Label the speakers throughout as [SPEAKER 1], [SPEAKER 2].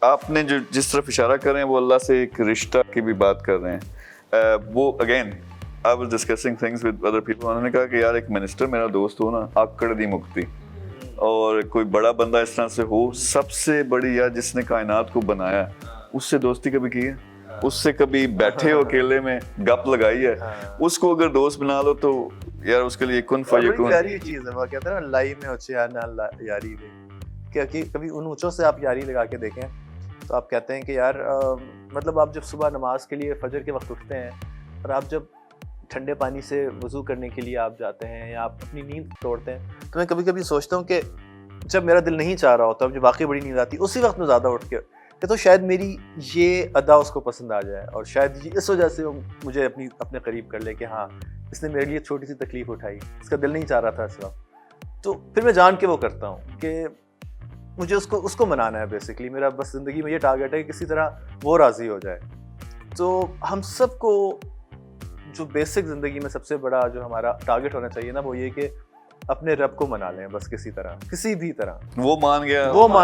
[SPEAKER 1] آپ نے جو جس طرف اشارہ کر رہے ہیں وہ اللہ سے ایک رشتہ کی بھی بات کر رہے ہیں. وہ again I was discussing things with other people. انہوں نے کہا کہ یار ایک منسٹر میرا دوست ہو نا آکڑ دی مکتی, اور کوئی بڑا بندہ اس طرح سے ہو سب سے بڑی یا جس نے کائنات کو بنایا اس سے دوستی کبھی کی ہے, اس سے کبھی بیٹھے ہو اکیلے میں گپ لگائی ہے, اس کو اگر دوست بنا لو تو یار اس کے لیے کن فیکون.
[SPEAKER 2] پیاری چیز ہے وہ کہتے ہیں نا لائی میں اونچے نہ یاری میں, کہ کبھی ان اونچوں سے آپ یاری لگا کے دیکھیں تو آپ کہتے ہیں کہ یار مطلب آپ جب صبح نماز کے لیے فجر کے وقت اٹھتے ہیں اور آپ جب ٹھنڈے پانی سے وضو کرنے کے لیے آپ جاتے ہیں یا آپ اپنی نیند توڑتے ہیں, تو میں کبھی کبھی سوچتا ہوں کہ جب میرا دل نہیں چاہ رہا ہوتا, جب واقعی بڑی نیند آتی اسی وقت میں زیادہ اٹھ کے کہ تو شاید میری یہ ادا اس کو پسند آ جائے, اور شاید اس وجہ سے وہ مجھے اپنے قریب کر لے کہ ہاں اس نے میرے لیے چھوٹی سی تکلیف اٹھائی, اس کا دل نہیں چاہ رہا تھا اس وقت, تو پھر میں جان کے وہ کرتا ہوں کہ مجھے اس کو منانا ہے. بیسکلی میرا بس زندگی میں یہ ٹارگیٹ ہے کہ کسی طرح وہ راضی ہو جائے. تو ہم سب کو جو بیسک زندگی میں سب سے بڑا جو ہمارا ٹارگیٹ ہونا چاہیے نا وہ یہ کہ اپنے رب کو منا لیں بس کسی طرح, کسی بھی طرح.
[SPEAKER 1] وہ مان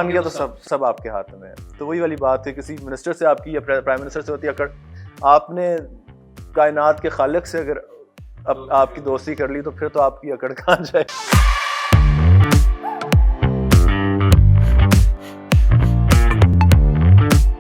[SPEAKER 1] گیا
[SPEAKER 2] تو سب آپ کے ہاتھ میں ہے. تو وہی والی بات ہے, کسی منسٹر سے آپ کی یا پرائم منسٹر سے ہوتی ہے اکڑ, آپ نے کائنات کے خالق سے اگر آپ کی دوستی کر لی تو پھر تو آپ کی اکڑ کہاں جائے.